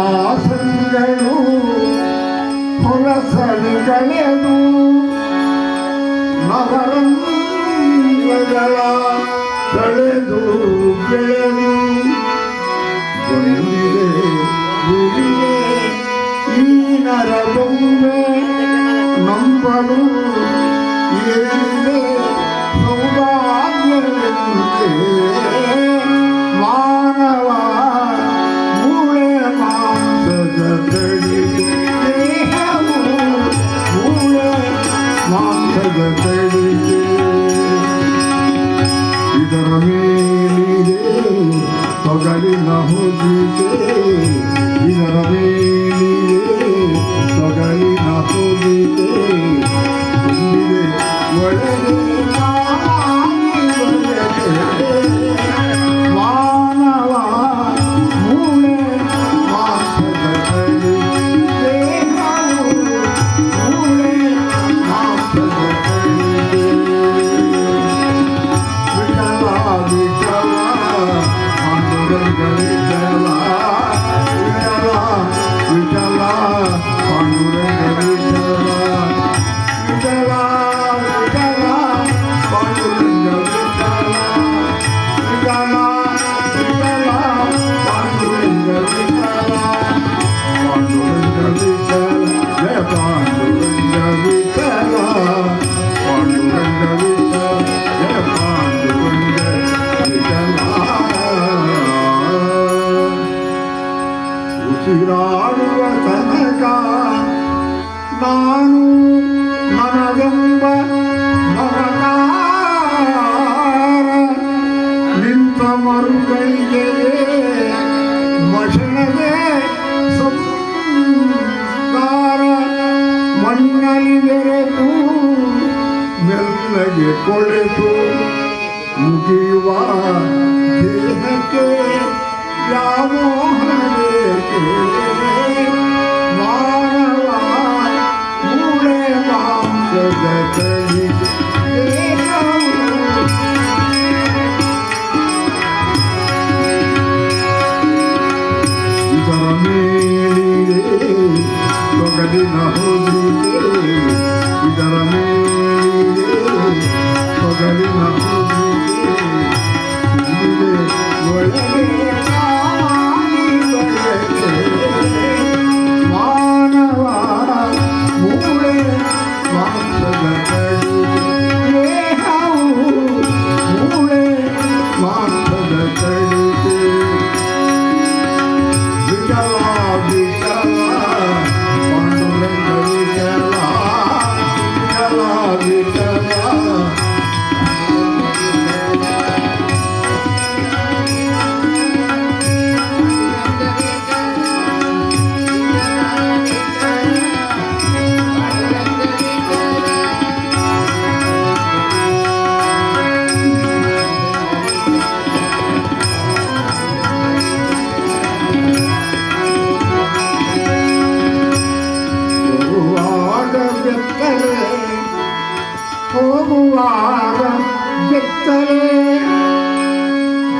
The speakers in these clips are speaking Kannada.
ನವಮಾಸಗಳು ಹೊಲಸಲು ಕಳೆದು ನವರಂಗಗಳ ಕಳೆದು ಬೆಳೆದು ಬಂದಿದೆ ಗುಡಿಗೆ ಈ ನರಬೊಮ್ಮೆ ನಂಬಲು ಏನಿದೆ ಸೌಭಾಗ್ಯವೆಂತೆ ಮಾನವ ಮೂಳೆ ಮಾಂಸದ ತಡಿಗೆ ದೇಹವು ಮೂಳೆ ಮಾಂಸದ ತಡಿಗೆ ಇದರ ಮೇಲಿದೆ ತೊಗಲಿನ ಹೊದಿಕೆ ಇದರ ಮೇಲಿದೆ ತೊಗಲಿನ ಹೊದಿಕೆ ತುಂಬಿದೆ ಒಳಗೆ ಮಾನವ ಮೂಳೆ ಮಾಂಸದ ತಡಿಗೆ ದೇಹವು ಮೂಳೆ ಮಾಂಸದ ತಡಿಗೆ ವಿಠಲ ವಿಠಲ ಪಾಂಡುರಂಗ ವಿಠಲ ವಿಠಲ ವಿಠಲ ಪಾಂಡುರಂಗ ವಿಠಲ ವಿಠಲ ವಿಠಲ ಪಾಂಡುರಂಗ ವಿಠಲ ವಿಠಲ ವಿಠಲ ಪಾಂಡುರಂಗ ವಿಠಲ ಪಾಂಡುರಂಗ ವಿಠಲ ಜಯ ಪಾಂಡುರಂಗ ವಿಠಲ ಪಾಂಡುರಂಗ ವಿಠಲ ಜಯ ಪಾಂಡುರಂಗ ವಿಠಲ ಉಸಿರಾಡುವ ತನಕ ನಾನು ನನಗೆಂಬ ಮಮಕಾರ ನಿಂತ ಮರುಗಳಿಗೆ ಮಷಣಗೆ ಸಂಸ್ಕಾರ ಮಣ್ಣಲ್ಲಿ ಬೆರೆತು ಮೆಲ್ಲಗೆ ಕೊಳೆತು ಮುಗಿಯುವ ದೇಹಕ್ಕೆ ವ್ಯಾಮೋಹನೇಕೆ ಮಾನವ ಮೂಳೆ ಮಾಂಸದ ತಳಿಗೆ ದೇಹವು ಇದರ ಮೇಲಿದೆ ತೊಗಲಿನ ಹೊದಿಕೆ ಇದರ ಮೇಲಿದೆ ತೊಗಲಿನ ಹೊದಿಕೆ ತುಂಬಿದೆ ಒಳಗೆ ಮಾನವ ಮೂಳೆ ಮಾಂಸದ ತಡಿಗೆ ದೇಹವು ಮೂಳೆ ಮಾಂಸದ ತಡಿಗೆ ವಿಠಲ ವಿಠಲ ಪಾಂಡುರಂಗ ವಿಠಲ ವಿಠಲ ವಿಠಲ ಹೋಗುವಾಗ ಬೆತ್ತಲೆ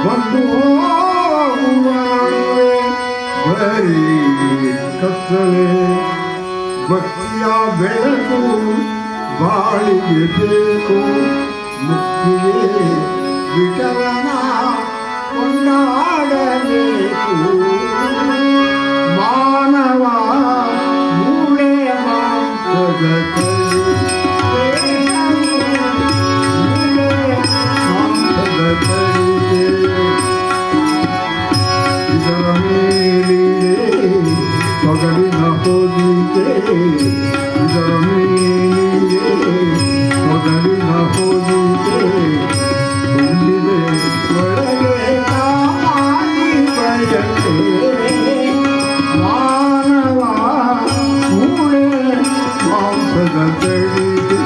ಬಂದು ಹೋಗುವ ನಡುವೆ ಬರೀ ಕತ್ತಲೆ ಭಕ್ತಿಯ ಬೆಳಕು ಬಾಳಿಗೆ ಬೇಕು ಮುಕ್ತಿಗೆ ವಿಠಲನ ಕೊಂಡಾಡಬೇಕು ಮಾನವ ಮೂಳೆ ಮಾಂಸದ ಇದರ ಮೇಲಿದೆ ತೊಗಲಿನ ಹೊದಿಕೆ ಇದರ ಮೇಲಿದೆ ತೊಗಲಿನ ಹೊದಿಕೆ ತುಂಬಿದೆ ಒಳಗೆ ಕಾಮಾಗಿ ಬಯಕೆ ಮಾನವ ಮೂಳೆ ಮಾಂಸದ ತಡಿಗೆ